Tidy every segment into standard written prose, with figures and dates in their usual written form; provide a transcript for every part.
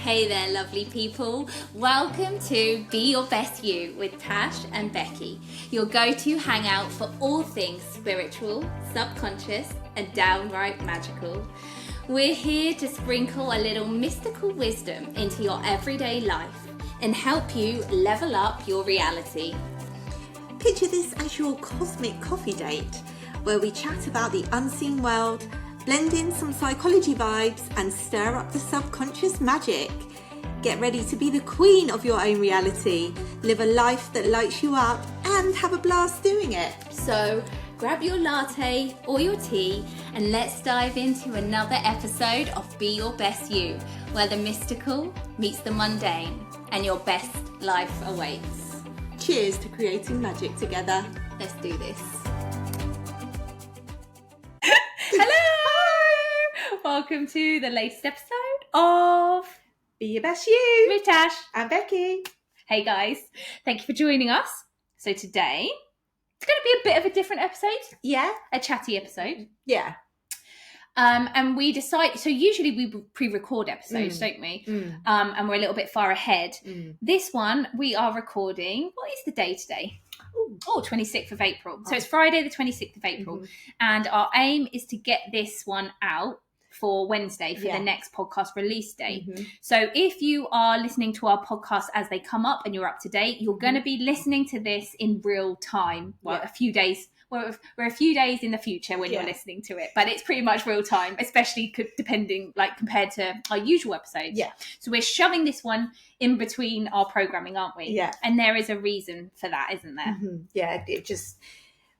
Hey there, lovely people. Welcome to Be Your Best You with Tash and Becky, your go-to hangout for all things spiritual, subconscious, and downright magical. We're here to sprinkle a little mystical wisdom into your everyday life and help you level up your reality. Picture this as your cosmic coffee date, where we chat about the unseen world, blend in some psychology vibes and stir up the subconscious magic. Get ready to be the queen of your own reality, live a life that lights you up and have a blast doing it. So grab your latte or your tea and let's dive into another episode of Be Your Best You, where the mystical meets the mundane and your best life awaits. Cheers to creating magic together. Let's do this. Welcome to the latest episode of Be Your Best You with Tash and Becky. Hey guys, thank you for joining us. So today, it's going to be a bit of a different episode. Yeah. A chatty episode. Yeah. And we decide, so usually we pre-record episodes, don't we? And we're a little bit far ahead. This one, we are recording, what is the day today? 26th of April. So it's Friday the 26th of April. And our aim is to get this one out for Wednesday for the next podcast release date. So if you are listening to our podcasts as they come up and you're up to date, you're going to be listening to this in real time. Well, a few days. We're a few days in the future when you're listening to it, but it's pretty much real time, especially depending, like compared to our usual episodes. Yeah. So we're shoving this one in between our programming, aren't we? Yeah. And there is a reason for that, isn't there? Yeah.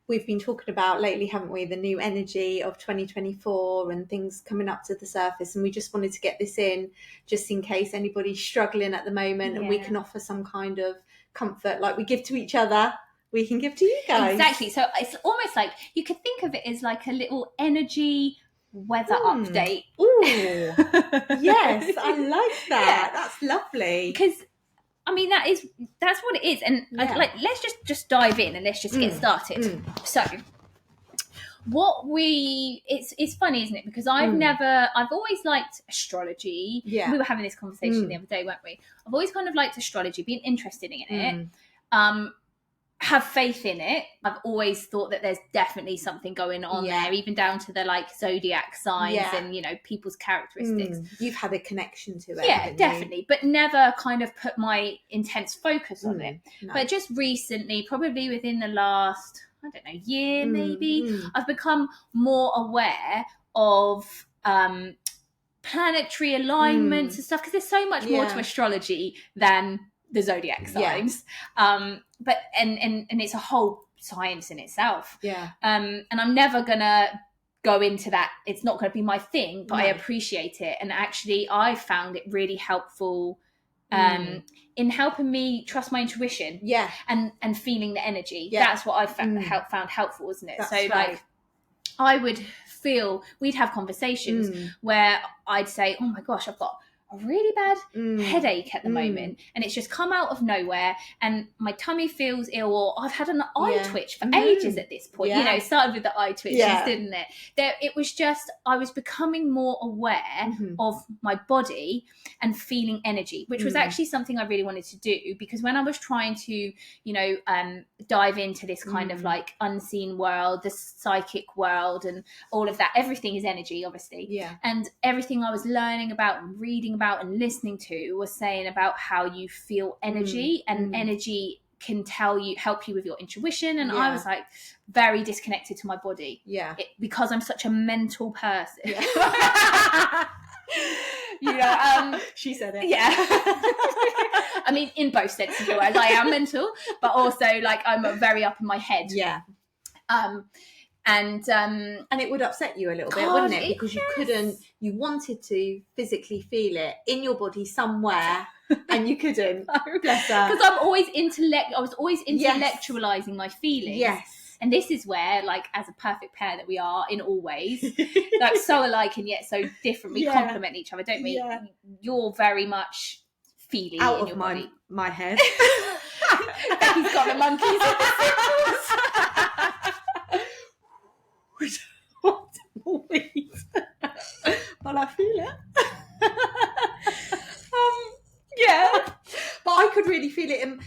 We've been talking about lately, haven't we, the new energy of 2024 and things coming up to the surface. And we just wanted to get this in just in case anybody's struggling at the moment and we can offer some kind of comfort like we give to each other. We can give to you guys. Exactly. So it's almost like you could think of it as like a little energy weather update. Ooh. Yes, I like that. Yeah. That's lovely. Because I mean that's what it is. And like let's just dive in and let's just get started. So it's funny, isn't it? Because I've always liked astrology. Yeah. We were having this conversation the other day, weren't we? I've always kind of liked astrology, been interested in it. Have faith in it. I've always thought that there's definitely something going on there, even down to the like zodiac signs and people's characteristics. You've had a connection to it. Yeah, definitely, but never kind of put my intense focus on it. No. But just recently, probably within the last, I don't know, year maybe, I've become more aware of planetary alignments and stuff, because there's so much more to astrology than the zodiac signs. But it's a whole science in itself. And I'm never gonna go into that. It's not going to be my thing, but I appreciate it, and actually I found it really helpful in helping me trust my intuition and feeling the energy. That's what I found helpful, isn't it? That's so right. Like I would feel, we'd have conversations where I'd say, oh my gosh, I've got a really bad headache at the moment, and it's just come out of nowhere, and my tummy feels ill, or I've had an eye twitch for ages at this point. It started with the eye twitches, didn't it? It was just, I was becoming more aware of my body and feeling energy, which was actually something I really wanted to do, because when I was trying to dive into this kind of like unseen world, the psychic world and all of that, everything is energy, obviously, and everything I was learning about and reading about and listening to was saying about how you feel energy, and energy can help you with your intuition, and I was like very disconnected to my body because I'm such a mental person. She said it. I mean, in both senses of the word, I am mental, but also like I'm very up in my head. And it would upset you a little bit, wouldn't it? Because you wanted to physically feel it in your body somewhere, and you couldn't. Bless her. Because I was always intellectualizing my feelings. Yes. And this is where, like, as a perfect pair that we are in all ways, like so alike and yet so different, we complement each other, don't we? Yeah. You're very much feely out in of your body. My head. Becky's got the monkeys at the Well, I feel it. I could really feel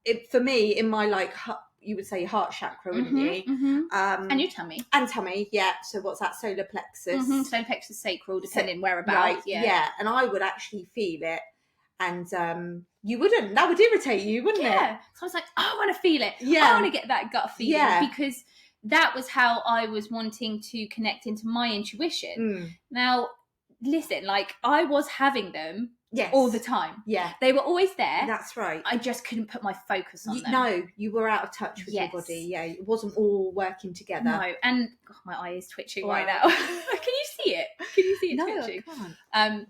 it for me in my like you would say heart chakra, wouldn't you? And your tummy. And tummy, yeah. So what's that? Solar plexus. Solar plexus, sacral, depending whereabouts. Right, yeah. And I would actually feel it, and you wouldn't. That would irritate you, wouldn't it? Yeah. So I was like, I want to feel it. Yeah. I want to get that gut feeling because that was how I was wanting to connect into my intuition. Now, listen, like I was having them. Yes. All the time. Yeah. They were always there. That's right. I just couldn't put my focus on them. No, you were out of touch with your body. Yeah, it wasn't all working together. No, and my eye is twitching right now. Can you see it? Can you see it twitching? No, I can't.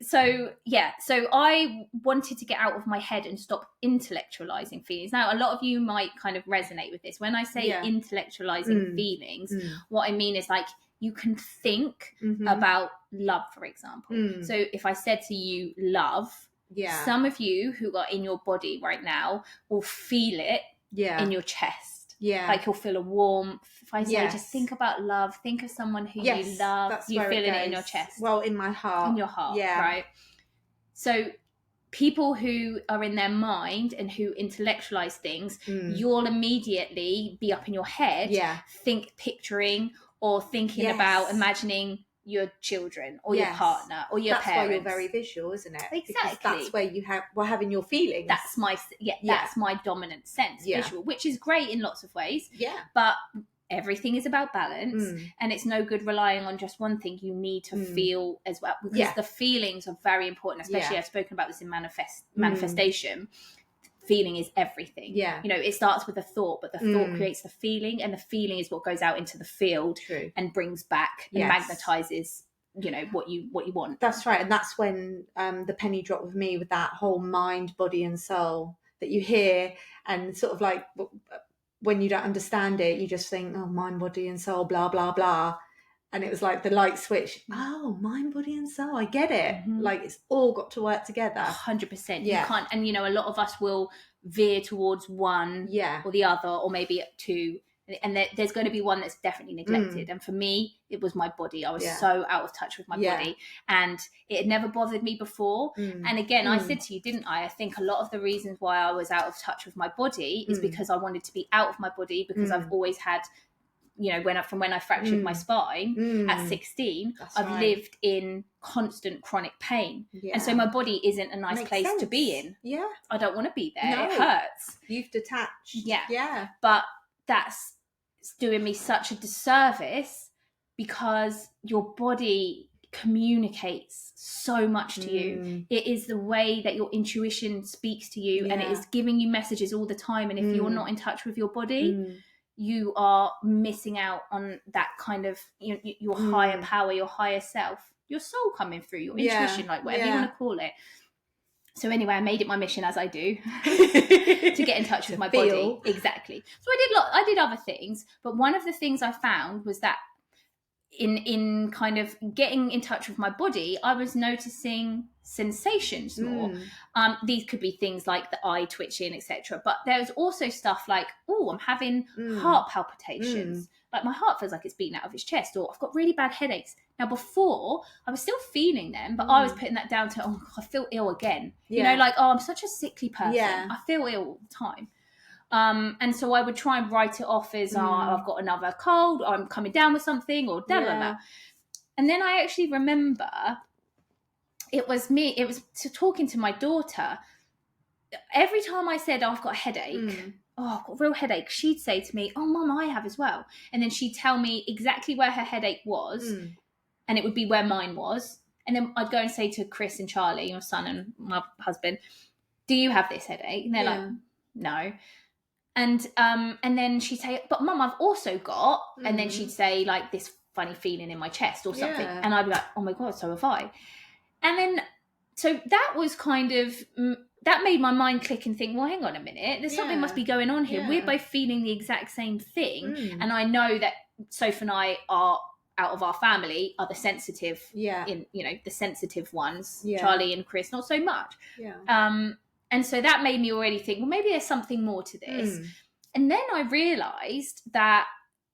So I wanted to get out of my head and stop intellectualizing feelings. Now, a lot of you might kind of resonate with this. When I say intellectualizing feelings, what I mean is like, you can think about love, for example. So if I said to you, love, some of you who are in your body right now will feel it in your chest. Yeah. Like you'll feel a warmth. If I say, just think about love, think of someone who you love, you're feeling it in your chest. Well, in my heart. In your heart, right? So people who are in their mind and who intellectualize things, you'll immediately be up in your head, picturing or thinking about imagining your children or your partner or your parents. That's why you're very visual, isn't it? Exactly. Because that's where we're having your feelings. That's my dominant sense, visual, which is great in lots of ways. Yeah. But everything is about balance, and it's no good relying on just one thing. You need to feel as well, because the feelings are very important, especially I've spoken about this in manifestation. Feeling is everything. Yeah. You know, it starts with a thought, but the thought creates the feeling, and the feeling is what goes out into the field and brings back and magnetizes, you know, what you want. That's right. And that's when the penny dropped with me with that whole mind, body and soul that you hear, and sort of like when you don't understand it, you just think, oh, mind, body and soul, blah, blah, blah. And it was like the light switch. Oh, mind, body and soul. I get it. Like it's all got to work together. 100%. Yeah. You can't, and you know, a lot of us will veer towards one or the other, or maybe two. And there's going to be one that's definitely neglected. And for me, it was my body. I was so out of touch with my body, and it had never bothered me before. And again, I said to you, didn't I? I think a lot of the reasons why I was out of touch with my body is because I wanted to be out of my body, because I've always had, you know, when I fractured my spine at 16, I've lived in constant chronic pain. And so my body isn't a nice place to be in. Yeah. I don't want to be there. No. It hurts. You've detached. Yeah. Yeah. But that's doing me such a disservice, because your body communicates so much to you. It is the way that your intuition speaks to you, and it is giving you messages all the time. And if you're not in touch with your body, you are missing out on that kind of your higher power, your higher self, your soul coming through, your intuition, like whatever you want to call it. So anyway, I made it my mission, as I do, to get in touch with my body. Exactly. So I did other things, but one of the things I found was that in kind of getting in touch with my body, I was noticing sensations more. These could be things like the eye twitching, etc. But there's also stuff like, oh, I'm having heart palpitations. Like my heart feels like it's beating out of its chest, or I've got really bad headaches. Now, before, I was still feeling them, but I was putting that down to, oh, I feel ill again. You know, like, oh, I'm such a sickly person. I feel ill all the time. And so I would try and write it off as, I've got another cold, or I'm coming down with something, or blah, blah, blah. And then I actually remember it was talking to my daughter. Every time I said, oh, I've got a headache, I've got a real headache, she'd say to me, oh, Mum, I have as well. And then she'd tell me exactly where her headache was, and it would be where mine was. And then I'd go and say to Chris and Charlie, your son and my husband, do you have this headache? And they're like, no. And then she'd say, but Mum, I've also got, and then she'd say like this funny feeling in my chest or something. And I'd be like, oh my God, so have I. And then, so that was kind of, that made my mind click and think, well, hang on a minute, there's something must be going on here. We're both feeling the exact same thing. And I know that Soph and I are, out of our family, are the sensitive, the sensitive ones. Charlie and Chris, not so much. And so that made me already think, well, maybe there's something more to this. And then I realised that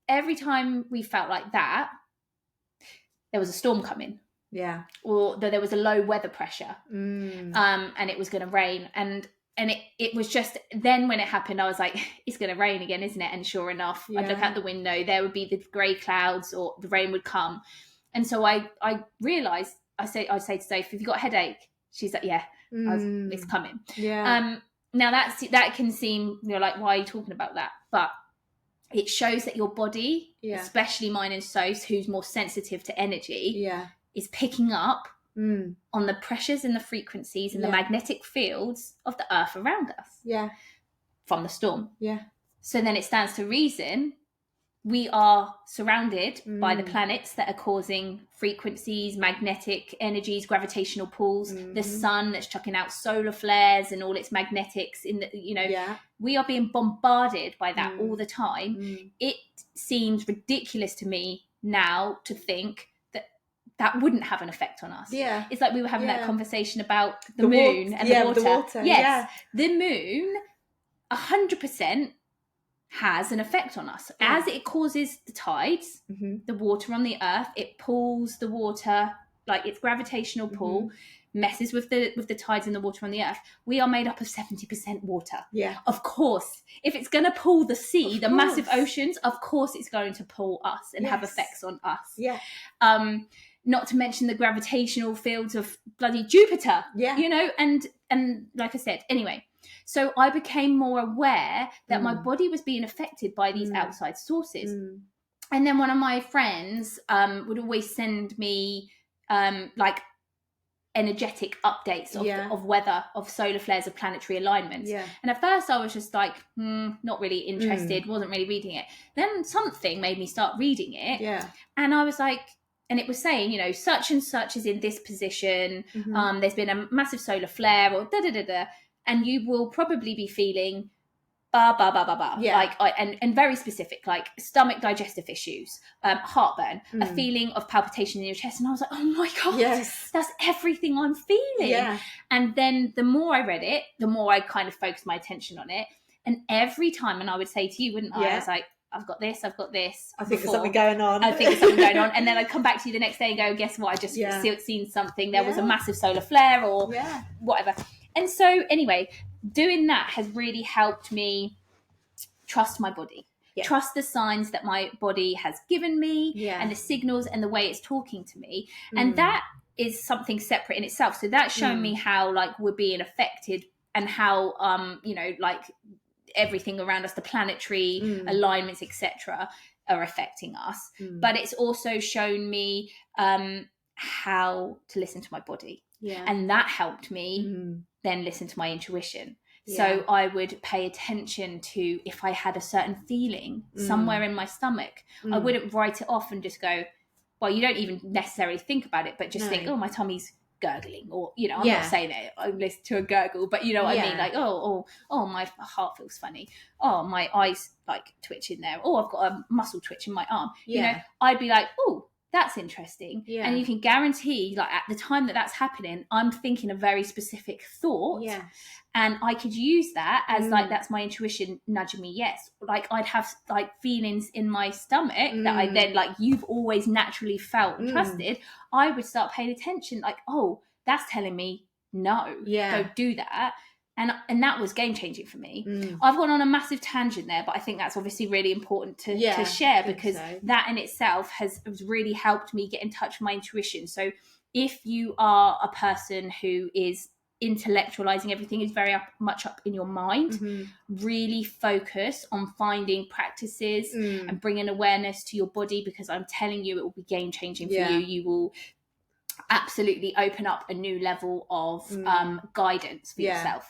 every time we felt like that, there was a storm coming. Or that there was a low weather pressure. And it was going to rain. And it was just, then when it happened, I was like, it's going to rain again, isn't it? And sure enough, I'd look out the window, there would be the grey clouds, or the rain would come. And so I realised, I say to Sophie, have you got a headache? She's like, yeah, it's coming. Yeah. Now that can seem, like, why are you talking about that? But it shows that your body, especially mine and Soph's, who's more sensitive to energy, is picking up on the pressures and the frequencies and the magnetic fields of the earth around us from the storm. So then it stands to reason we are surrounded by the planets that are causing frequencies, magnetic energies, gravitational pulls, the sun that's chucking out solar flares and all its magnetics in the, we are being bombarded by that all the time. It seems ridiculous to me now to think that wouldn't have an effect on us. It's like we were having that conversation about the moon and the water. The water. Yes, the moon 100% has an effect on us. As it causes the tides, the water on the earth, it pulls the water, like its gravitational pull messes with the tides and the water on the earth. We are made up of 70% water. Of course, if it's going to pull the sea, the massive oceans, of course it's going to pull us and have effects on us. Not to mention the gravitational fields of bloody Jupiter, and like I said, anyway. So I became more aware that my body was being affected by these outside sources. And then one of my friends would always send me like energetic updates of weather, of solar flares, of planetary alignments. And at first I was just like, not really interested, wasn't really reading it. Then something made me start reading it. And I was like, and it was saying, such and such is in this position. There's been a massive solar flare, or da-da-da-da. And you will probably be feeling ba ba ba ba ba, like and very specific, like stomach digestive issues, heartburn, a feeling of palpitation in your chest. And I was like, oh my god, that's everything I'm feeling. And then the more I read it, the more I kind of focused my attention on it. And every time, and I would say to you, wouldn't I? I was like, I've got this. I think there's something going on. And then I'd come back to you the next day and go, guess what? I just seen something. There was a massive solar flare or whatever. And so anyway, doing that has really helped me trust my body, trust the signs that my body has given me and the signals and the way it's talking to me. And that is something separate in itself. So that's shown me how, like, we're being affected and how, like, everything around us, the planetary alignments, etc., are affecting us. But it's also shown me how to listen to my body. And that helped me then listen to my intuition. So I would pay attention to if I had a certain feeling somewhere in my stomach. I wouldn't write it off and just go, well, you don't even necessarily think about it, but just think, oh, my tummy's gurgling, or I'm not saying it, I listen to a gurgle, but you know what I mean, like oh my heart feels funny, oh my eyes like twitching there, oh I've got a muscle twitch in my arm, I'd be like, oh, that's interesting. And you can guarantee, like, at the time that's happening, I'm thinking a very specific thought, and I could use that as like, that's my intuition nudging me. Like, I'd have like feelings in my stomach that I then, like, you've always naturally felt and trusted. I would start paying attention, like, oh, that's telling me no, don't do that. And that was game changing for me. I've gone on a massive tangent there, but I think that's obviously really important to share, because that in itself has really helped me get in touch with my intuition. So if you are a person who is intellectualizing everything, is very much up in your mind, really focus on finding practices and bringing awareness to your body, because I'm telling you, it will be game changing for you. You will absolutely open up a new level of guidance for yourself.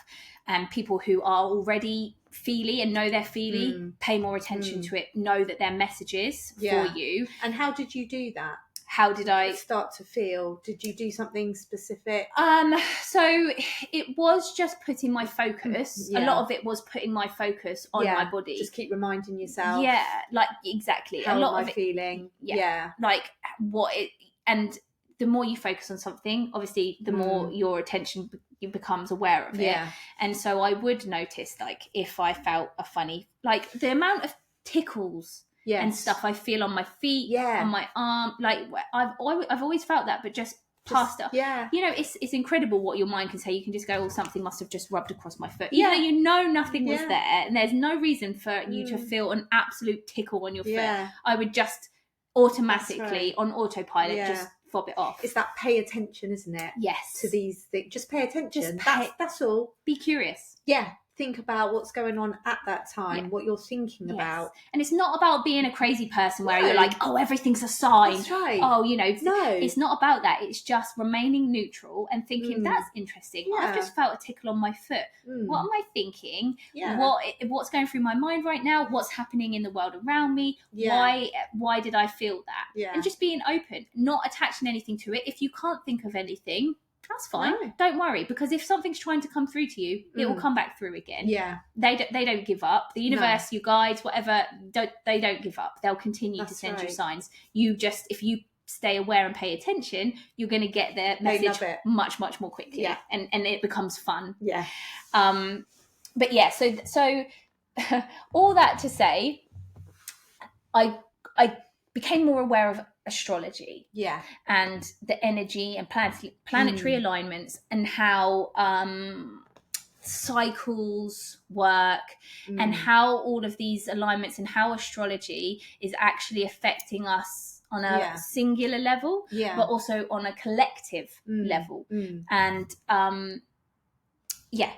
And people who are already feely and know they're feely, pay more attention to it, know that they're messages for you. And how did you do that? How did I start to feel? Did you do something specific? So it was just putting my focus. A lot of it was putting my focus on my body. Just keep reminding yourself. Yeah, like, exactly. How a lot am of I it, feeling? Like what it, and the more you focus on something, obviously, the more your attention becomes aware of it. And so I would notice, like, if I felt a funny, like, the amount of tickles and stuff I feel on my feet, on my arm, like, I've always felt that, but just pasta. Yeah. You know, it's incredible what your mind can say. You can just go, oh, something must have just rubbed across my foot. Even though you know nothing was there, and there's no reason for you to feel an absolute tickle on your foot. I would just automatically, on autopilot, just fob it off. It's that pay attention, isn't it? Yes. To these things. Just pay attention. Just that's all. Be curious. Yeah. Think about what's going on at that time, what you're thinking about. And it's not about being a crazy person where you're like, oh, everything's a sign. That's right. Oh, you know, it's not about that. It's just remaining neutral and thinking, that's interesting. Yeah. I've just felt a tickle on my foot. What am I thinking? Yeah. What's going through my mind right now? What's happening in the world around me? Yeah. Why did I feel that? Yeah. And just being open, not attaching anything to it. If you can't think of anything, that's fine. No. Don't worry, because if something's trying to come through to you, it will come back through again. Yeah. They don't give up. The universe, your guides, whatever, they don't give up. They'll continue to send you signs. You just, if you stay aware and pay attention, you're going to get their message much, much more quickly. Yeah. And it becomes fun. Yeah. But yeah, so all that to say, I became more aware of astrology, and the energy and planetary alignments, and how cycles work, and how all of these alignments and how astrology is actually affecting us on a singular level, but also on a collective level. And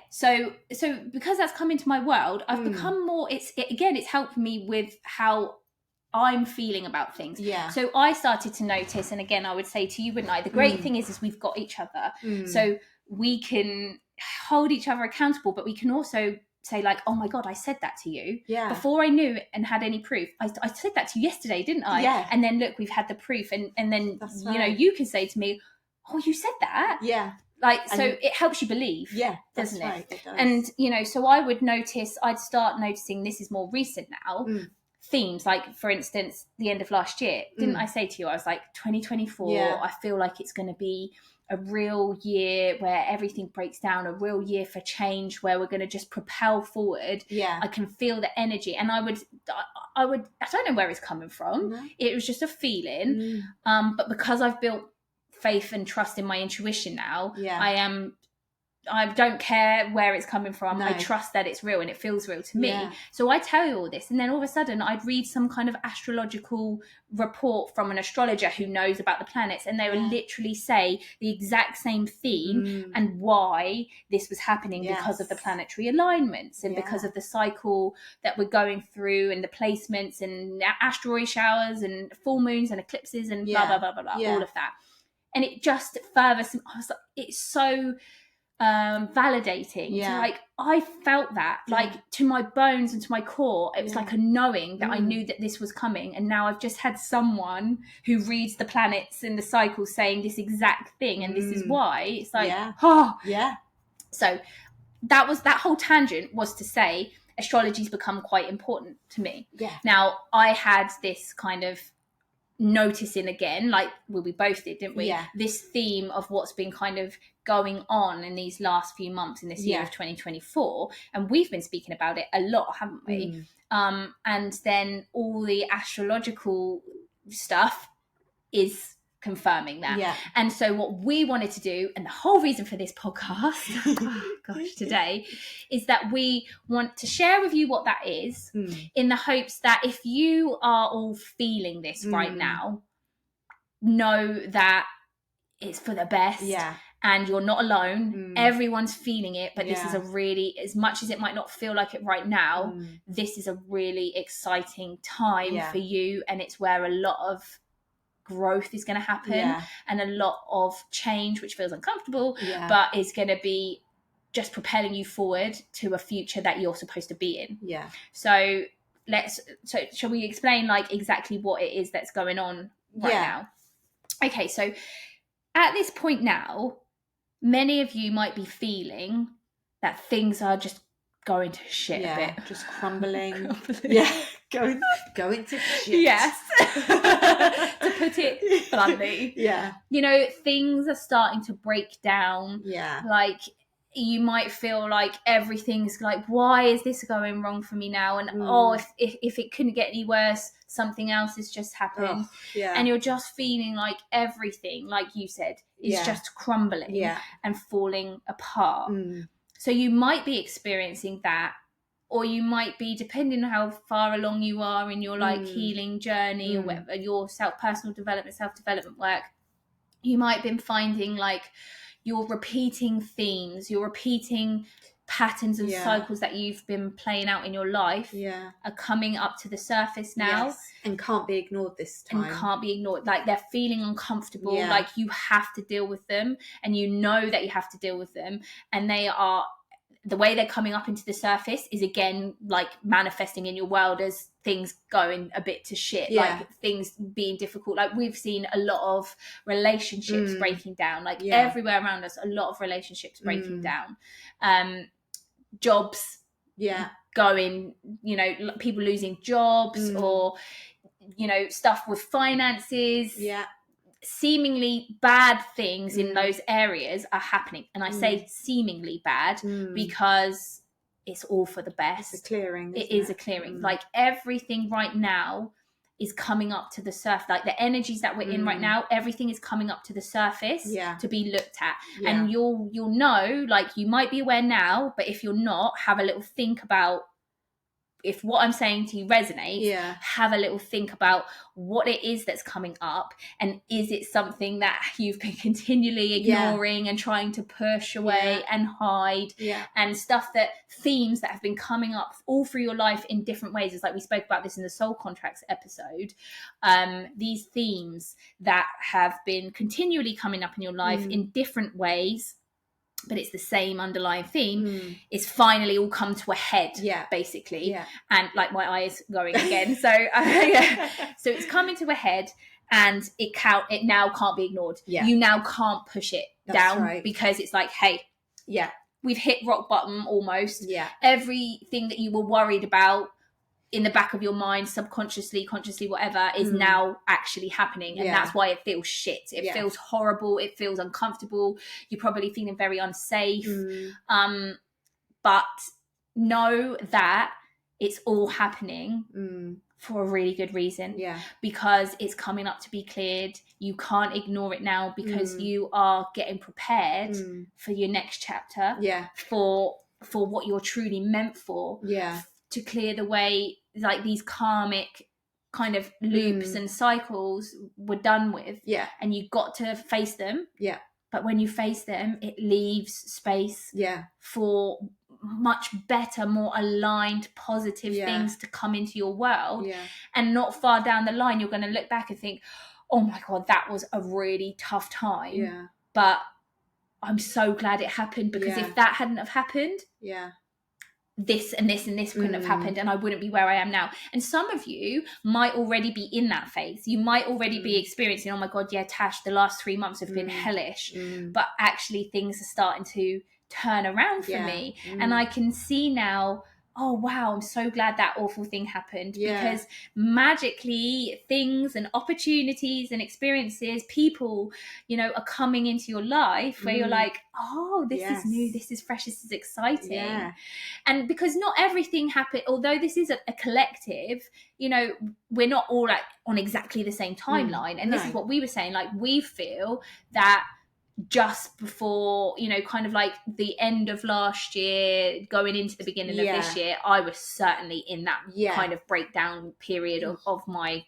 so because that's come into my world, I've become more, it's helped me with how I'm feeling about things. Yeah. So I started to notice, and again, I would say to you, wouldn't I? The great thing is we've got each other. So we can hold each other accountable, but we can also say like, oh my God, I said that to you. Yeah. Before I knew and had any proof. I said that to you yesterday, didn't I? Yeah. And then look, we've had the proof. And then, you know, you can say to me, oh, you said that? Yeah. Like, so it helps you believe. Yeah. Doesn't it? Right, it does. And, you know, so I'd start noticing, this is more recent now, themes, like for instance the end of last year, didn't I say to you, I was like 2024, I feel like it's going to be a real year where everything breaks down, a real year for change, where we're going to just propel forward. I can feel the energy, and I don't know where it's coming from. It was just a feeling, but because I've built faith and trust in my intuition now, I don't care where it's coming from. I trust that it's real and it feels real to me. So I tell you all this, and then all of a sudden I'd read some kind of astrological report from an astrologer who knows about the planets, and they would literally say the exact same theme and why this was happening, because of the planetary alignments and because of the cycle that we're going through, and the placements and asteroid showers and full moons and eclipses and blah, blah, blah, blah, blah, all of that. And it just further, I was like, it's so validating. So like I felt that like to my bones and to my core. It was like a knowing that I knew that this was coming, and now I've just had someone who reads the planets and the cycles saying this exact thing, and this is why. It's like so that whole tangent was to say astrology's become quite important to me. Now I had this kind of noticing again, like we both did, didn't we? This theme of what's been kind of going on in these last few months in this year of 2024, and we've been speaking about it a lot, haven't we? And then all the astrological stuff is confirming that. And so what we wanted to do, and the whole reason for this podcast today, is that we want to share with you what that is, in the hopes that if you are all feeling this right now, know that it's for the best. And you're not alone. Everyone's feeling it, but this is a really, as much as it might not feel like it right now, this is a really exciting time for you, and it's where a lot of growth is going to happen, and a lot of change, which feels uncomfortable, but is going to be just propelling you forward to a future that you're supposed to be in. So shall we explain like exactly what it is that's going on right now? Okay, so at this point now, many of you might be feeling that things are just going to shit a bit. Just crumbling. Going to shit. Yes. To put it bluntly. You know, things are starting to break down. Like, you might feel like everything's like, why is this going wrong for me now? And if it couldn't get any worse, something else has just happened. And you're just feeling like everything, like you said, is just crumbling and falling apart. So you might be experiencing that, or you might be, depending on how far along you are in your like healing journey or whatever, your personal development, self-development work, you might have been finding like you're repeating themes, you're repeating patterns and cycles that you've been playing out in your life are coming up to the surface now. And can't be ignored this time. And can't be ignored. Like they're feeling uncomfortable, like you have to deal with them, and you know that you have to deal with them, and they are, the way they're coming up into the surface is again like manifesting in your world as things going a bit to shit, like things being difficult. Like we've seen a lot of relationships breaking down, like everywhere around us, a lot of relationships breaking down, jobs going, you know, people losing jobs, or you know, stuff with finances, seemingly bad things in those areas are happening. And I say seemingly bad because it's all for the best. It's a clearing. It is a clearing. Like everything right now is coming up to the surface. Like the energies that we're in right now, everything is coming up to the surface to be looked at. And you'll know, like you might be aware now, but if you're not, have a little think about, if what I'm saying to you resonates, have a little think about what it is that's coming up, and is it something that you've been continually ignoring and trying to push away and hide, and stuff, that themes that have been coming up all through your life in different ways. It's like we spoke about this in the soul contracts episode, these themes that have been continually coming up in your life in different ways, but it's the same underlying theme, is finally all come to a head, basically. And like my eyes going again. So so it's coming to a head, and it now can't be ignored. You now can't push it down, because it's like, hey, we've hit rock bottom almost. Everything that you were worried about in the back of your mind, subconsciously, consciously, whatever, is now actually happening. And that's why it feels shit. It feels horrible. It feels uncomfortable. You're probably feeling very unsafe. But know that it's all happening for a really good reason. Because it's coming up to be cleared. You can't ignore it now, because you are getting prepared for your next chapter, for what you're truly meant for, to clear the way, like these karmic kind of loops and cycles were done with, and you got to face them, but when you face them, it leaves space for much better, more aligned, positive things to come into your world. And not far down the line, you're going to look back and think, oh my god, that was a really tough time, but I'm so glad it happened, because if that hadn't have happened, this and this and this couldn't have happened, and I wouldn't be where I am now. And some of you might already be in that phase. You might already be experiencing, oh my god, Tash, the last 3 months have been hellish, but actually things are starting to turn around for me, and I can see now, oh wow, I'm so glad that awful thing happened, because magically things and opportunities and experiences, people, you know, are coming into your life where you're like, oh, this is new, this is fresh, this is exciting. And because not everything happened, although this is a collective, you know, we're not all like on exactly the same timeline. And this is what we were saying, like we feel that just before, you know, kind of like the end of last year going into the beginning of this year, I was certainly in that kind of breakdown period of my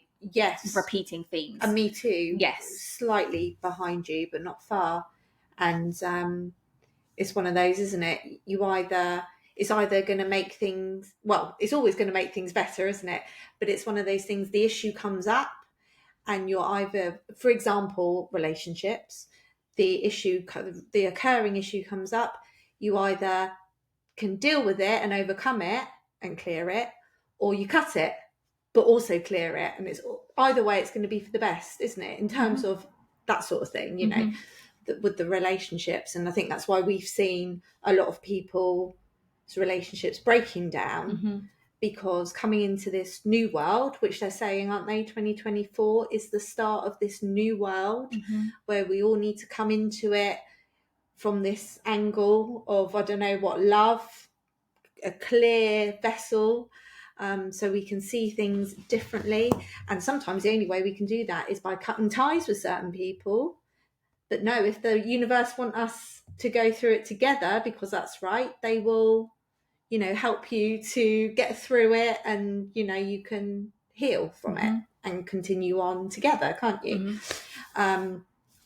repeating themes. And me too. Slightly behind you, but not far. And it's one of those, isn't it? It's either going to make things, well, it's always going to make things better, isn't it? But it's one of those things, the issue comes up and you're either, for example, relationships, the occurring issue comes up, you either can deal with it and overcome it and clear it, or you cut it but also clear it. And it's either way, it's going to be for the best, isn't it, in terms of that sort of thing, you know, with the relationships. And I think that's why we've seen a lot of people's relationships breaking down, because coming into this new world, which they're saying, aren't they, 2024 is the start of this new world, where we all need to come into it from this angle of, I don't know what, love, a clear vessel, so we can see things differently. And sometimes the only way we can do that is by cutting ties with certain people. But no, if the universe want us to go through it together, because that's right, they will, you know, help you to get through it, and, you know, you can heal from it and continue on together, can't you?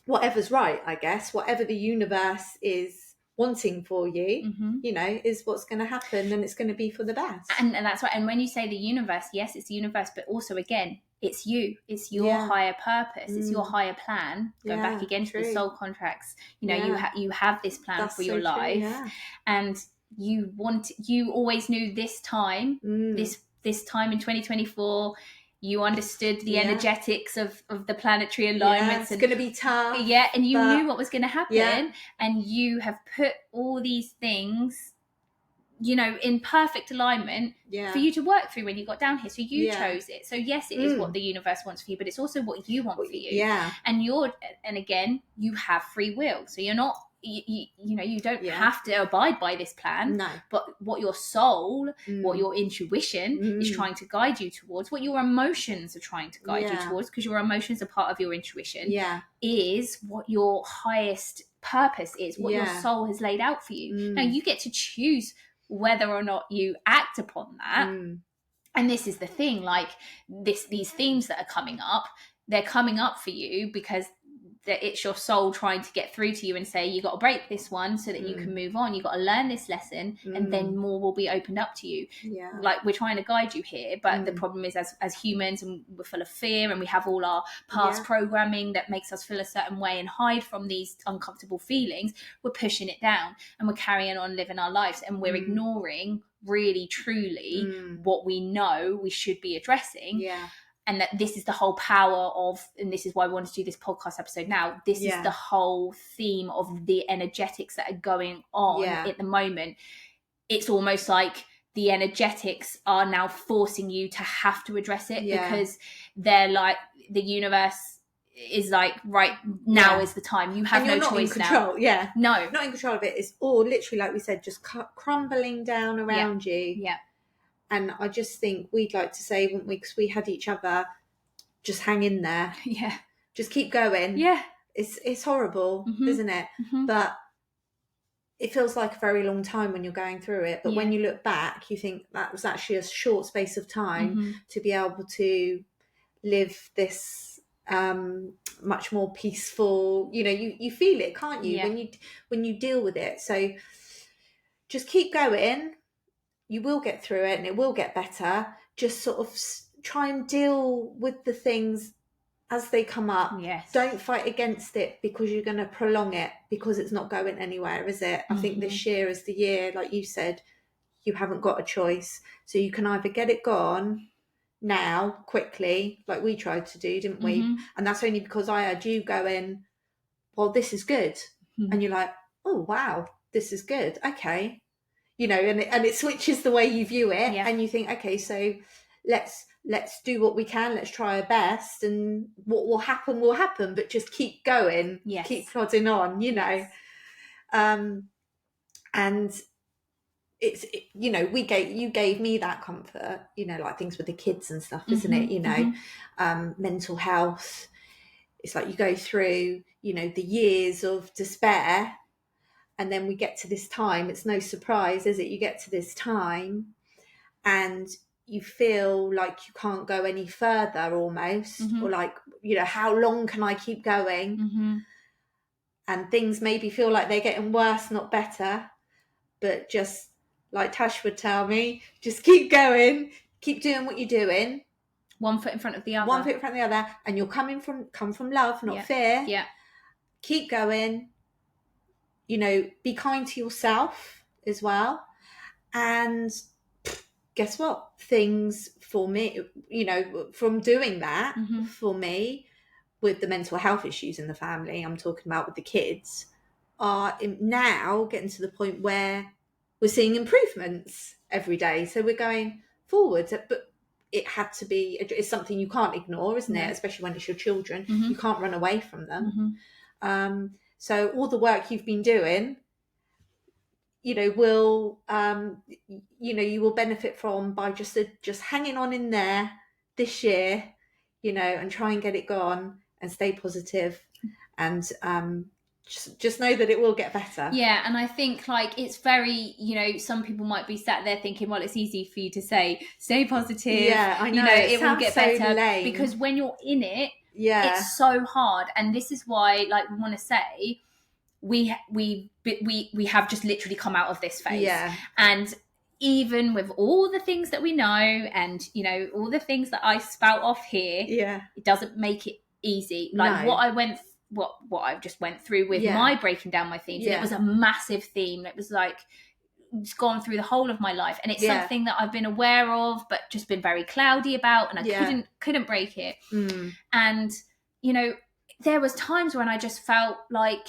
Whatever's right, I guess, whatever the universe is wanting for you, you know, is what's going to happen, and it's going to be for the best. And that's right. And when you say the universe, yes, it's the universe, but also, again, it's you. It's your higher purpose. It's your higher plan. Go back again to the soul contracts. You know, you have this plan for your life, and you always knew this time, this time in 2024. You understood the energetics of the planetary alignments. It's going to be tough. Yeah, and you knew what was going to happen, and you have put all these things, you know, in perfect alignment for you to work through when you got down here. So you chose it. So yes, it is what the universe wants for you, but it's also what you want for you. Yeah. And again, you have free will. So you're not, you know, you don't have to abide by this plan. No. But what your soul, what your intuition is trying to guide you towards, what your emotions are trying to guide you towards, because your emotions are part of your intuition, is what your highest purpose is, what your soul has laid out for you. Now you get to choose whether or not you act upon that. And this is the thing, like these themes that are coming up, they're coming up for you because it's your soul trying to get through to you and say, you got to break this one so that you can move on. You got to learn this lesson, and then more will be opened up to you. Like, we're trying to guide you here, but the problem is, as humans, and we're full of fear, and we have all our past programming that makes us feel a certain way and hide from these uncomfortable feelings. We're pushing it down, and we're carrying on living our lives, and we're ignoring really truly what we know we should be addressing. And that this is the whole power of, and this is why we want to do this podcast episode now, this is the whole theme of the energetics that are going on at the moment. It's almost like the energetics are now forcing you to have to address it, because they're like, the universe is like, right now is the time. You have no choice now. No, not in control of it. It's all literally, like we said, just crumbling down around you. And I just think we'd like to say, wouldn't we, because we had each other, just hang in there. Just keep going. It's horrible, isn't it? But it feels like a very long time when you're going through it. But when you look back, you think that was actually a short space of time to be able to live this much more peaceful, you know, you feel it, can't you, when you deal with it. So just keep going. You will get through it, and it will get better. Just sort of try and deal with the things as they come up. Don't fight against it, because you're going to prolong it, because it's not going anywhere, is it? I think this year is the year, like you said, you haven't got a choice. So you can either get it gone now, quickly, like we tried to do, didn't we? And that's only because I heard you going, well, this is good. And you're like, oh, wow, this is good. Okay. You know, and it switches the way you view it, and you think, okay, so let's do what we can, let's try our best, and what will happen, but just keep going, keep plodding on, you know. And you know, you gave me that comfort, you know, like things with the kids and stuff, isn't it? You know, mental health. It's like you go through, you know, the years of despair. And then we get to this time. It's no surprise, is it? You get to this time and you feel like you can't go any further almost. Or like, you know, how long can I keep going? And things maybe feel like they're getting worse, not better. But just like Tash would tell me, just keep going. Keep doing what you're doing. One foot in front of the other. One foot in front of the other. And you're come from love, not fear. Keep going. You know, be kind to yourself as well. And guess what? Things for me, you know, from doing that, for me, with the mental health issues in the family, I'm talking about with the kids, are now getting to the point where we're seeing improvements every day. So we're going forward. But it had to be, it's something you can't ignore, isn't it? Especially when it's your children. You can't run away from them. So all the work you've been doing, you know, will, you know, you will benefit from by just hanging on in there this year, you know, and try and get it gone and stay positive and just know that it will get better. Yeah, and I think like it's very, some people might be sat there thinking, well, it's easy for you to say, stay positive. Yeah, I know. It will get so better. lame. Because when you're in it, it's so hard. And this is why, like, we want to say, we have just literally come out of this phase. Yeah. And even with all the things that we know and, all the things that I spout off here, it doesn't make it easy. Like what I just went through with my breaking down my themes. And it was a massive theme. It was like, it's gone through the whole of my life. And it's something that I've been aware of, but just been very cloudy about. And I couldn't break it. And, there was times when I just felt like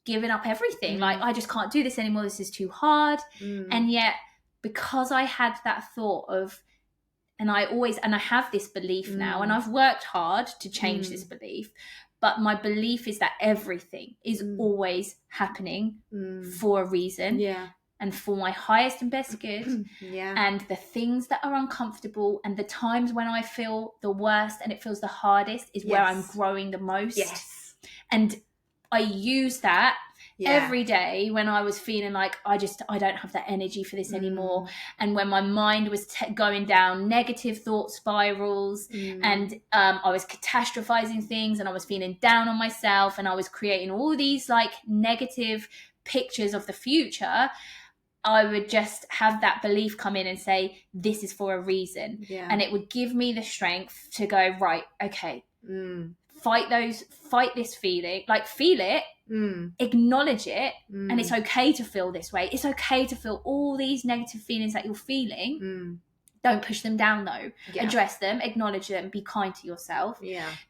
giving up everything. Like, I just can't do this anymore. This is too hard. And yet, because I had that thought of, and I have this belief now, and I've worked hard to change this belief, but my belief is that everything is always happening for a reason and for my highest and best good. And the things that are uncomfortable and the times when I feel the worst and it feels the hardest is where I'm growing the most. And I use that every day when I was feeling like I don't have that energy for this anymore. And when my mind was going down negative thought spirals and I was catastrophizing things and I was feeling down on myself and I was creating all these like negative pictures of the future, I would just have that belief come in and say, this is for a reason. And it would give me the strength to go, right, okay, fight this feeling, like feel it, acknowledge it, and it's okay to feel this way. It's okay to feel all these negative feelings that you're feeling. Don't push them down though. Address them, acknowledge them, be kind to yourself.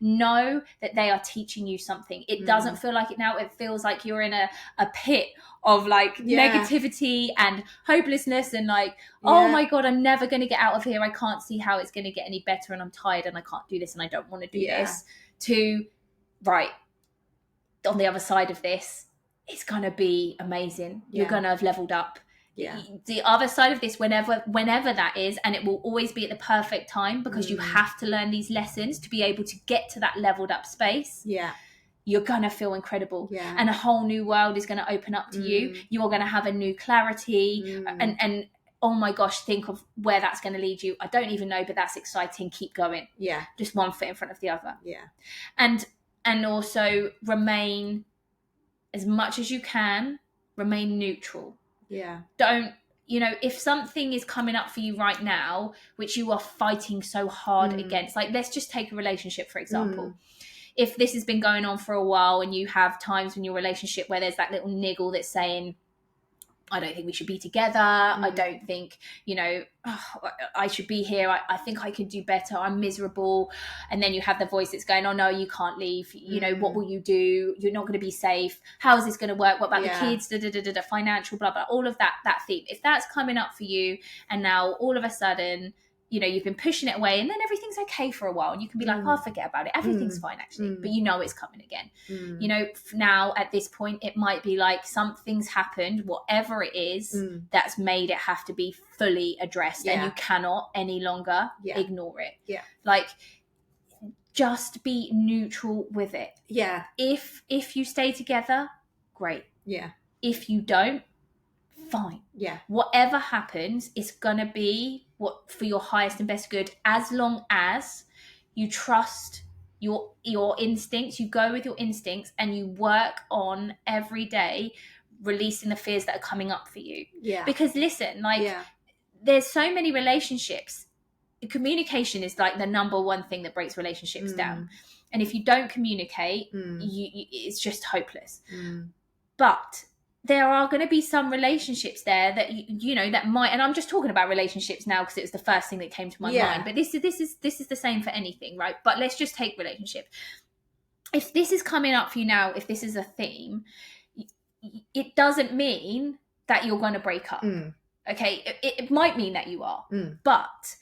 Know that they are teaching you something. It doesn't feel like it now. It feels like you're in a pit of like negativity and hopelessness and like, oh my God, I'm never going to get out of here. I can't see how it's going to get any better and I'm tired and I can't do this and I don't want to do this. To, right, on the other side of this, it's going to be amazing. You're going to have leveled up. The other side of this, whenever that is, and it will always be at the perfect time, because you have to learn these lessons to be able to get to that leveled up space. You're gonna feel incredible, and a whole new world is gonna open up to you. You're gonna have a new clarity, and oh my gosh, think of where that's gonna lead you. I don't even know, but that's exciting. Keep going. Just one foot in front of the other. And also remain, as much as you can, remain neutral. Don't, if something is coming up for you right now, which you are fighting so hard against, like let's just take a relationship, for example. If this has been going on for a while and you have times in your relationship where there's that little niggle that's saying, I don't think we should be together. I don't think, I should be here. I think I could do better. I'm miserable. And then you have the voice that's going, oh no, you can't leave. What will you do? You're not going to be safe. How is this going to work? What about the kids? Financial, blah, blah, all of that theme. If that's coming up for you and now all of a sudden, you've been pushing it away and then everything's okay for a while and you can be like, oh, forget about it. Everything's fine actually. But it's coming again. Now at this point, it might be like something's happened, whatever it is, that's made it have to be fully addressed and you cannot any longer ignore it. Like, just be neutral with it. If you stay together, great. If you don't, fine. Whatever happens, it's gonna be what for your highest and best good, as long as you trust your instincts, you go with your instincts and you work on every day releasing the fears that are coming up for you. Because listen, there's so many relationships. Communication is like the number one thing that breaks relationships down. And if you don't communicate, it's just hopeless. But there are going to be some relationships there that that might, and I'm just talking about relationships now because it was the first thing that came to my mind. But this is the same for anything, right? But let's just take relationship. If this is coming up for you now, if this is a theme, it doesn't mean that you're going to break up. Okay, it might mean that you are, but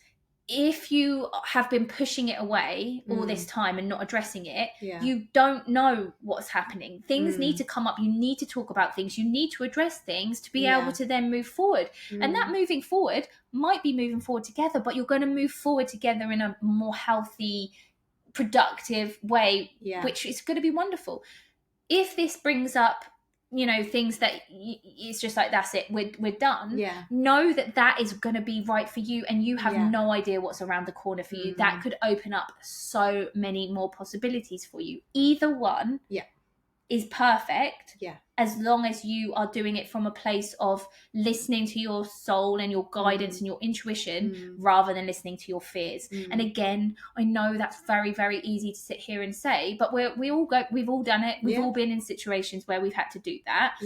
if you have been pushing it away all this time and not addressing it, you don't know what's happening. Things need to come up. You need to talk about things. You need to address things to be able to then move forward. And that moving forward might be moving forward together, but you're going to move forward together in a more healthy, productive way, which is going to be wonderful. if this brings up, things that it's just like, that's it, we're done. Know that is going to be right for you, and you have no idea what's around the corner for you. That could open up so many more possibilities for you. Either one is perfect, as long as you are doing it from a place of listening to your soul and your guidance and your intuition, rather than listening to your fears. And again, I know that's very, very easy to sit here and say, but we've all done it. We've all been in situations where we've had to do that.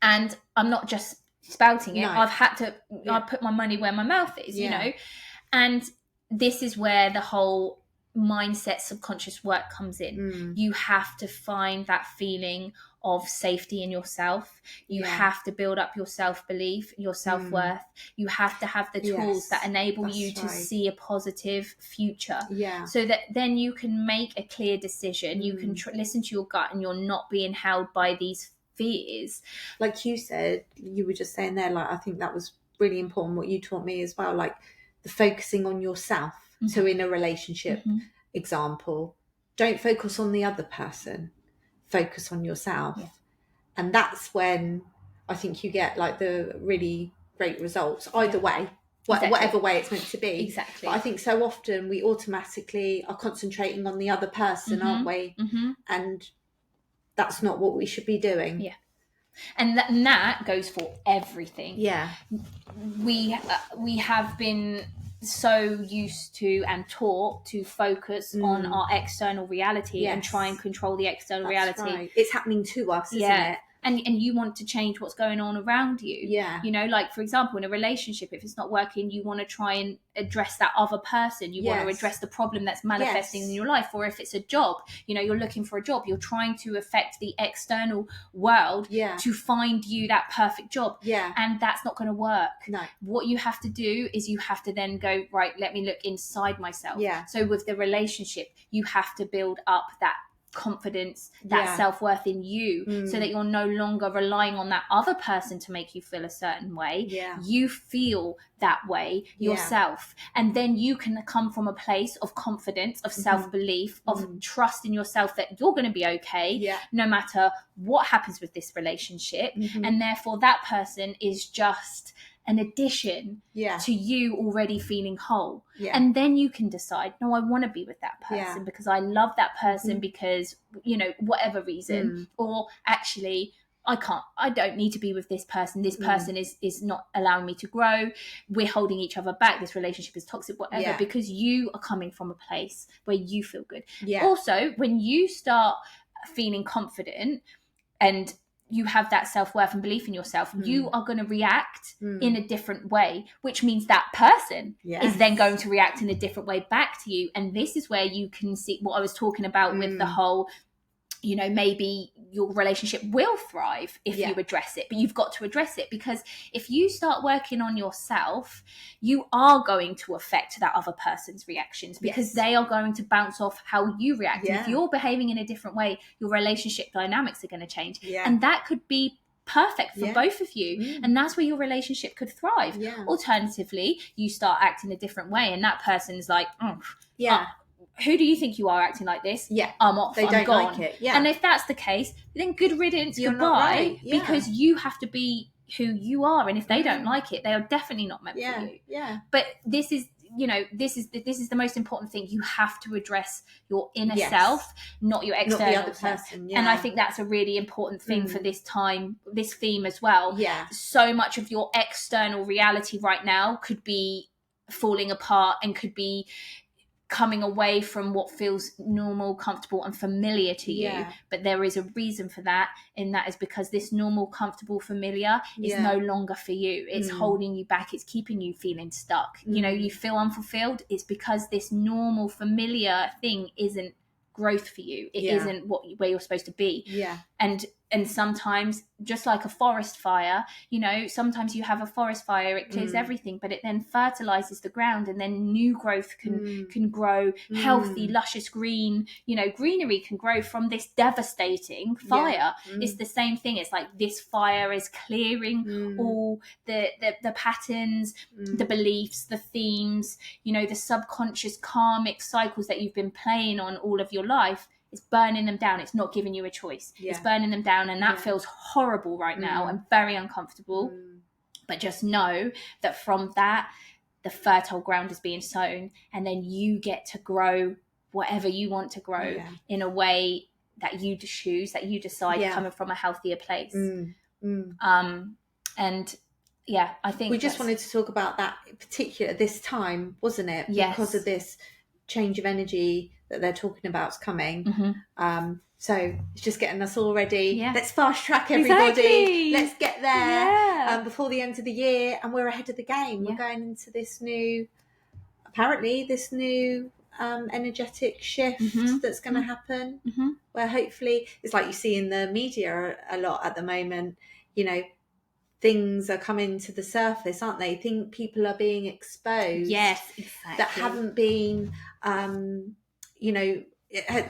And I'm not just spouting it. I've had to, I put my money where my mouth is, and this is where the whole mindset, subconscious work comes in. You have to find that feeling of safety in yourself. You have to build up your self-belief, your self-worth. You have to have the tools that enable you to see a positive future, so that then you can make a clear decision. You can listen to your gut, and you're not being held by these fears. Like you said, you were just saying there, like, I think that was really important what you taught me as well, like the focusing on yourself. So in a relationship example, don't focus on the other person, focus on yourself. And that's when I think you get like the really great results, either way, whatever way it's meant to be. But I think so often we automatically are concentrating on the other person, aren't we? And that's not what we should be doing. And that goes for everything. We have been so used to and taught to focus on our external reality and try and control the external reality. Right. It's happening to us, isn't it? And you want to change what's going on around you. Like, for example, in a relationship, if it's not working, you want to try and address that other person. You want to address the problem that's manifesting in your life. Or if it's a job, you're looking for a job, you're trying to affect the external world to find you that perfect job. And that's not going to work. What you have to do is you have to then go, right, let me look inside myself. So with the relationship, you have to build up that confidence, that self-worth in you, so that you're no longer relying on that other person to make you feel a certain way. You feel that way yourself, and then you can come from a place of confidence, of self-belief, of trust in yourself that you're going to be okay no matter what happens with this relationship. And therefore that person is just an addition to you already feeling whole. And then you can decide, no, I want to be with that person because I love that person because, whatever reason, or actually I don't need to be with this person. This person is not allowing me to grow. We're holding each other back. This relationship is toxic, whatever, because you are coming from a place where you feel good. Also, when you start feeling confident and you have that self-worth and belief in yourself, you are going to react in a different way, which means that person is then going to react in a different way back to you. And this is where you can see what I was talking about with the whole, maybe your relationship will thrive if you address it, but you've got to address it, because if you start working on yourself, you are going to affect that other person's reactions, because they are going to bounce off how you react. And if you're behaving in a different way, your relationship dynamics are going to change. And that could be perfect for both of you, and that's where your relationship could thrive. Alternatively, you start acting a different way, and that person's like, who do you think you are acting like this? I'm off. I'm gone. Like it. And if that's the case, then good riddance, goodbye, because you have to be who you are. And if they don't like it, they are definitely not meant for you. But this is, this is the most important thing. You have to address your inner self, not your external not the other person. And I think that's a really important thing for this time, this theme as well. So much of your external reality right now could be falling apart and could be coming away from what feels normal, comfortable and familiar to you. But there is a reason for that, and that is because this normal, comfortable, familiar is no longer for you. It's holding you back. It's keeping you feeling stuck. You feel unfulfilled. It's because this normal, familiar thing isn't growth for you. It isn't where you're supposed to be. And sometimes, just like a forest fire, sometimes you have a forest fire, it clears everything, but it then fertilizes the ground, and then new growth can grow, healthy, luscious green, greenery can grow from this devastating fire. It's the same thing. It's like this fire is clearing all the patterns, the beliefs, the themes, the subconscious karmic cycles that you've been playing on all of your life. it's burning them down. It's not giving you a choice. It's burning them down, and that feels horrible right now and very uncomfortable. But just know that from that, the fertile ground is being sown, and then you get to grow whatever you want to grow in a way that you choose, that you decide, coming from a healthier place. And yeah, I think we just wanted to talk about that particular this time, wasn't it? Yes. Because of this change of energy that they're talking about is coming. So it's just getting us all ready. Let's fast track, everybody. Exactly. Let's get there before the end of the year, and we're ahead of the game. We're going into this new energetic shift that's going to happen, where hopefully, it's like you see in the media a lot at the moment, you know, things are coming to the surface, aren't they? Think people are being exposed. Yes, exactly. That haven't been,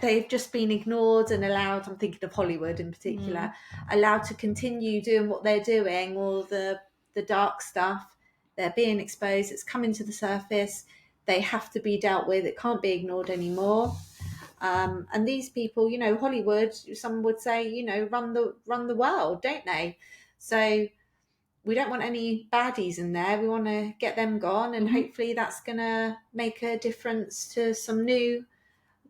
they've just been ignored and allowed, I'm thinking of Hollywood in particular, allowed to continue doing what they're doing, all the dark stuff. They're being exposed. It's coming to the surface. They have to be dealt with. It can't be ignored anymore. And these people, you know, Hollywood, some would say, you know, run the world, don't they? So we don't want any baddies in there. We want to get them gone, and hopefully that's going to make a difference to some new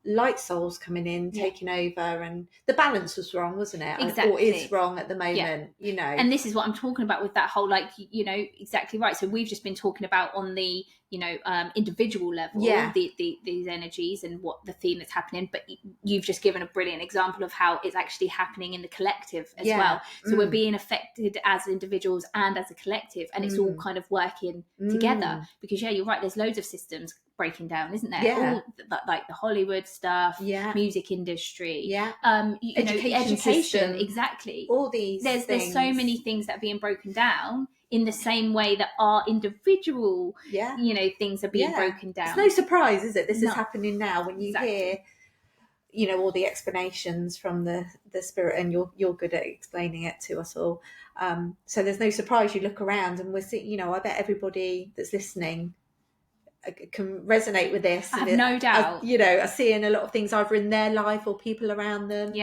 light souls coming in, taking over. And the balance was wrong, wasn't it? Exactly. Or is wrong at the moment, you know. And this is what I'm talking about with that whole, like, you know, exactly right. So we've just been talking about on the, you know, individual level, these energies and what the theme that's happening. But you've just given a brilliant example of how it's actually happening in the collective as well. So we're being affected as individuals and as a collective, and it's all kind of working together. Because you're right, there's loads of systems breaking down, isn't there? All like the Hollywood stuff, music industry, you know, education system, exactly. All these there's so many things that are being broken down in the same way that our individual, you know, things are being broken down. It's no surprise, is it? This is happening now when you hear, you know, all the explanations from the spirit, and you're good at explaining it to us all. So there's no surprise. You look around and we're seeing, you know, I bet everybody that's listening can resonate with this. I have no doubt. You know, are seeing a lot of things either in their life or people around them.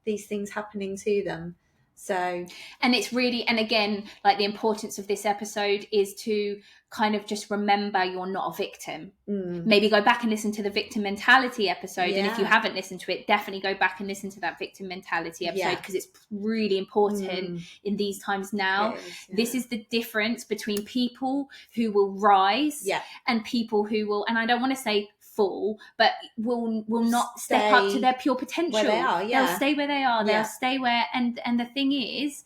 These things happening to them. So, and it's really, and again, like the importance of this episode is to kind of just remember you're not a victim. Maybe go back and listen to the victim mentality episode. And if you haven't listened to it, definitely go back and listen to that victim mentality episode, because it's really important in these times now. This is the difference between people who will rise and people who will, and I don't want to say fall, but will not step up to their pure potential. Where they are, They'll stay where they are. They'll stay where, and the thing is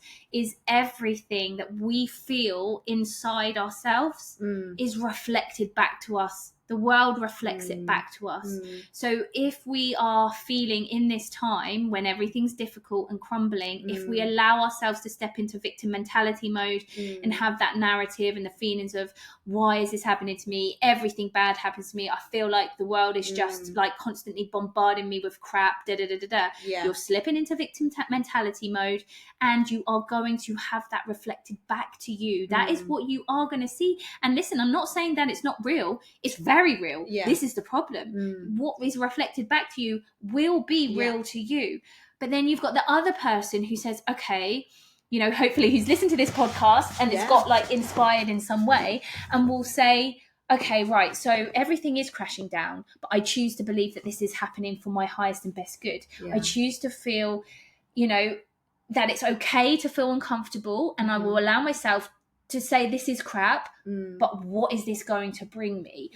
everything that we feel inside ourselves is reflected back to us. The world reflects it back to us. So if we are feeling in this time when everything's difficult and crumbling, if we allow ourselves to step into victim mentality mode and have that narrative and the feelings of, why is this happening to me? Everything bad happens to me. I feel like the world is just like constantly bombarding me with crap, You're slipping into victim mentality mode, and you are going to have that reflected back to you. That is what you are going to see. And listen, I'm not saying that it's not real. It's very real. This is the problem. What is reflected back to you will be real to you. But then you've got the other person who says, okay, you know, hopefully who's listened to this podcast and it's got like inspired in some way, and will say, okay, right, so everything is crashing down, but I choose to believe that this is happening for my highest and best good. I choose to feel, you know, that it's okay to feel uncomfortable, and I will allow myself to say this is crap, but what is this going to bring me?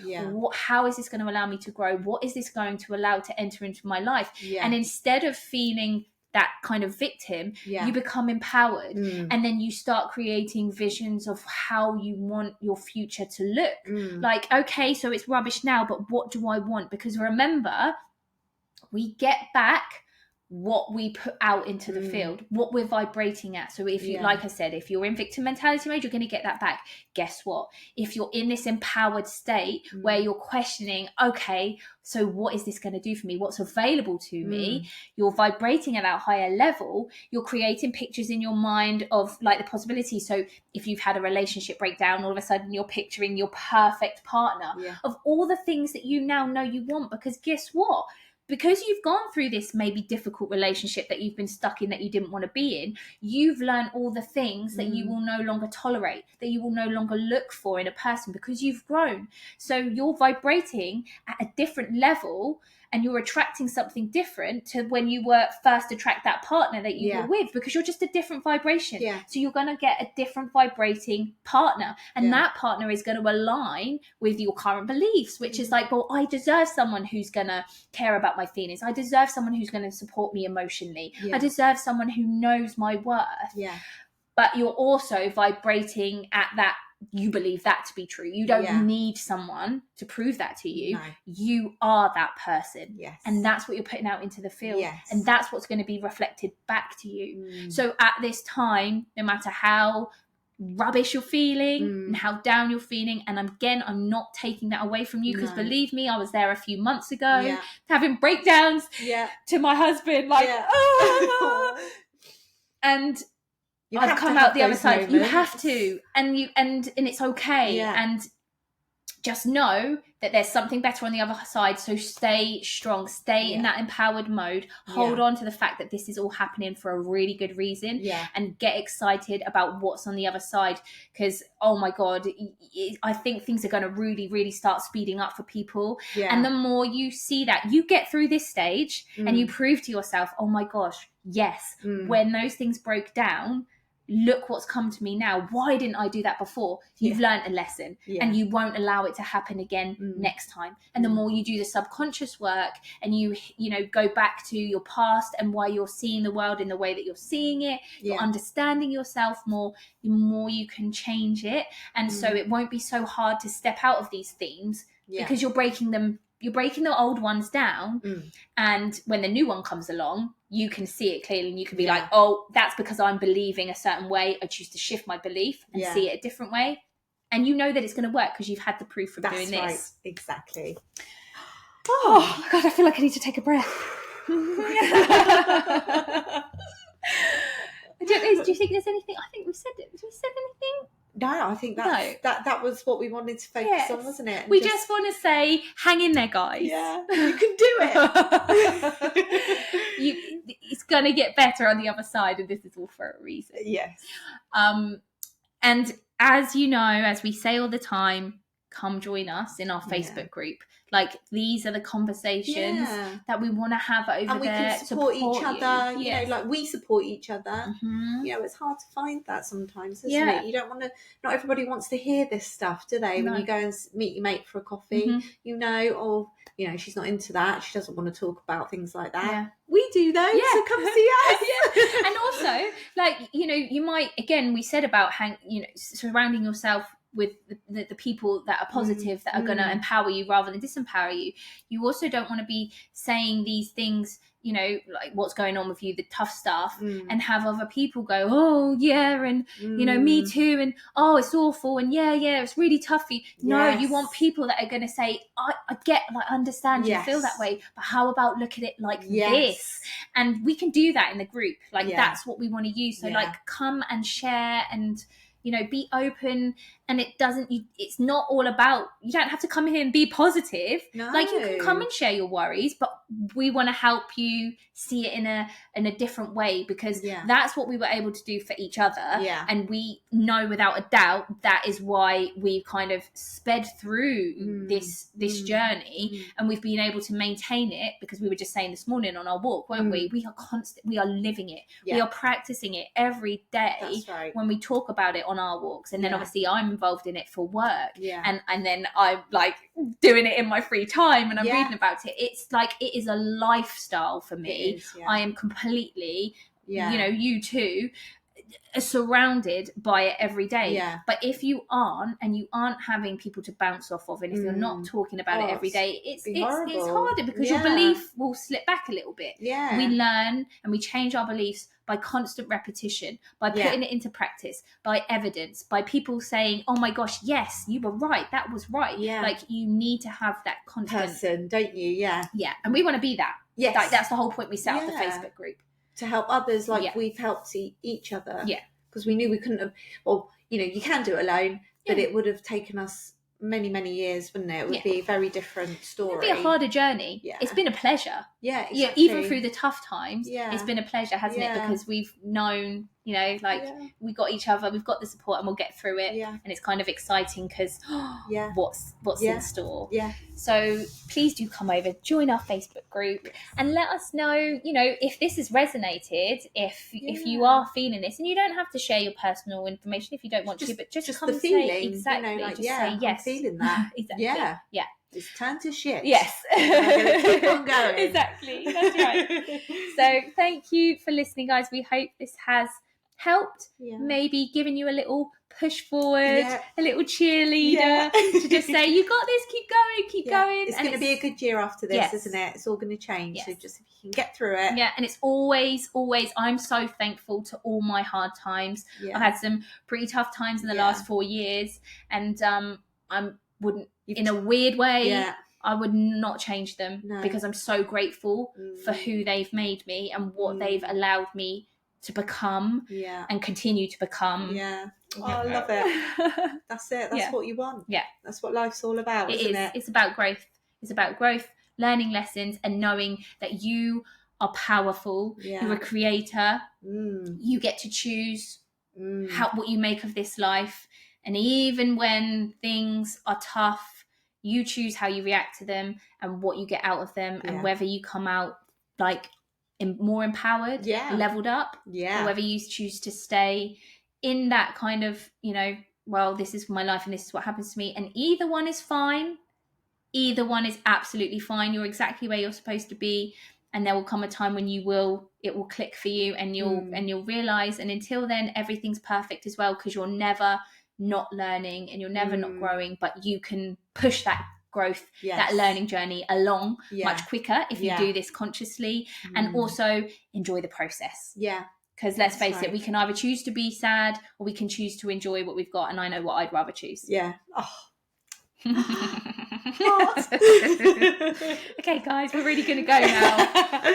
How is this going to allow me to grow? What is this going to allow to enter into my life? And instead of feeling that kind of victim, you become empowered, and then you start creating visions of how you want your future to look. Like, okay, so it's rubbish now, but what do I want? Because remember, we get back what we put out into the field, what we're vibrating at. So if you, like I said, if you're in victim mentality mode, you're going to get that back. Guess what? If you're in this empowered state where you're questioning, okay, so what is this going to do for me? What's available to me? You're vibrating at that higher level. You're creating pictures in your mind of like the possibility. So if you've had a relationship breakdown, all of a sudden you're picturing your perfect partner, of all the things that you now know you want, because guess what? because you've gone through this maybe difficult relationship that you've been stuck in, that you didn't want to be in, you've learned all the things that you will no longer tolerate, that you will no longer look for in a person, because you've grown. So you're vibrating at a different level, and you're attracting something different to when you were first attract that partner that you were with, because you're just a different vibration. So you're going to get a different vibrating partner, and that partner is going to align with your current beliefs, which is like, well, I deserve someone who's going to care about my feelings. I deserve someone who's going to support me emotionally. I deserve someone who knows my worth. But you're also vibrating at that, you believe that to be true. You don't need someone to prove that to you. You are that person. And that's what you're putting out into the field. And that's what's going to be reflected back to you. So at this time, no matter how rubbish you're feeling and how down you're feeling, and again, I'm not taking that away from you, because believe me, I was there a few months ago having breakdowns to my husband, like, oh. And I've come out the other side. Moments. You have to, and it's okay. And just know that there's something better on the other side. So stay strong, stay in that empowered mode. Hold on to the fact that this is all happening for a really good reason, and get excited about what's on the other side. Because, oh my God, I think things are going to really, really start speeding up for people. And the more you see that, you get through this stage and you prove to yourself, oh my gosh, yes, when those things broke down, look what's come to me now. Why didn't I do that before? You've learned a lesson, and you won't allow it to happen again next time. And the more you do the subconscious work, and you go back to your past and why you're seeing the world in the way that you're seeing it, you're understanding yourself more, the more you can change it. And so it won't be so hard to step out of these themes, because you're breaking the old ones down. And when the new one comes along, you can see it clearly, and you can be like, oh, that's because I'm believing a certain way. I choose to shift my belief and see it a different way. And you know that it's going to work because you've had the proof from doing this. That's right, exactly. Oh God, I feel like I need to take a breath. Do you think there's anything? I think we've said it. Did we say anything? No, I think that was what we wanted to focus on, wasn't it? And we just want to say, hang in there, guys. Yeah, you can do it. It's going to get better on the other side, and this is all for a reason. Yes. And as you know, as we say all the time, come join us in our Facebook group. Like, these are the conversations that we want to have over there. And we can support each other. You know, like, we support each other. You know, it's hard to find that sometimes, isn't it? You don't want to, not everybody wants to hear this stuff, do they? When you go and meet your mate for a coffee, or, she's not into that. She doesn't want to talk about things like that. We do though, so come see us. And also, like, you might, again, we said about surrounding yourself with the people that are positive, that are going to empower you rather than disempower you. You also don't want to be saying these things, like what's going on with you, the tough stuff, and have other people go, oh yeah, and me too, and oh, it's awful, and yeah, it's really tough for you. No, you want people that are going to say, I get, like, understand you feel that way, but how about look at it like this? And we can do that in the group. Like, that's what we want to use. So like, come and share, and be open. And it's not all about, you don't have to come here and be positive. No. Like, you can come and share your worries, but we want to help you see it in a different way, because that's what we were able to do for each other. And we know without a doubt that is why we kind of sped through this journey, and we've been able to maintain it, because we were just saying this morning on our walk, weren't we? We are we are living it. We are practicing it every day when we talk about it on our walks. And then obviously I'm involved in it for work, and then I'm like doing it in my free time, and I'm reading about it. It's like, it is a lifestyle for me. I am completely, you too, surrounded by it every day. But if you aren't, and you aren't having people to bounce off of, and if you're not talking about it every day, it's harder, because your belief will slip back a little bit. We learn and we change our beliefs by constant repetition, by putting it into practice, by evidence, by people saying, oh my gosh, yes, you were right, that was right. Like, you need to have that constant person, don't you? And we want to be that. Like, that's the whole point we set up the Facebook group, to help others, like we've helped each other. Because we knew we couldn't have, well, you can do it alone, but it would have taken us many years, wouldn't it? It would be a very different story. It'd be a harder journey. Yeah. It's been a pleasure. Yeah, exactly. Yeah, even through the tough times, it's been a pleasure, hasn't it? Because we've known, you know, like we got each other, we've got the support, and we'll get through it. Yeah. And it's kind of exciting because what's in store. Yeah. So please do come over, join our Facebook group, and let us know, you know, if this has resonated, if you are feeling this, and you don't have to share your personal information if you don't want to, but just come the and feeling, say exactly, you know, like, just say yes, I'm feeling that. exactly, yeah. It's time to shit. Yes. I'm going to keep on going. Exactly. That's right. So thank you for listening, guys. We hope this has helped, maybe given you a little push forward, a little cheerleader to just say, you got this, keep going. It's going to be a good year after this, isn't it? It's all going to change. So just if you can get through it. Yeah, and it's always, I'm so thankful to all my hard times. I had some pretty tough times in the last 4 years, and in a weird way, I would not change them because I'm so grateful for who they've made me and what they've allowed me to become and continue to become. Yeah. Oh, I love it. That's it. That's what you want. Yeah. That's what life's all about, isn't it? It's about growth. It's about growth, learning lessons, and knowing that you are powerful. You're a creator. You get to choose what you make of this life. And even when things are tough, you choose how you react to them and what you get out of them, and whether you come out like more empowered, leveled up, or whether you choose to stay in that kind of, you know, well, this is my life and this is what happens to me. And either one is fine. Either one is absolutely fine. You're exactly where you're supposed to be. And there will come a time when it will click for you, and you'll realize. And until then, everything's perfect as well, because you're never not learning and you're never not growing, but you can push that growth, that learning journey along much quicker if you do this consciously, and also enjoy the process. Yeah. Because let's face it, we can either choose to be sad or we can choose to enjoy what we've got. And I know what I'd rather choose. Yeah. Okay, guys, we're really going to go now.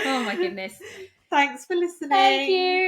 Oh, my goodness. Thanks for listening. Thank you.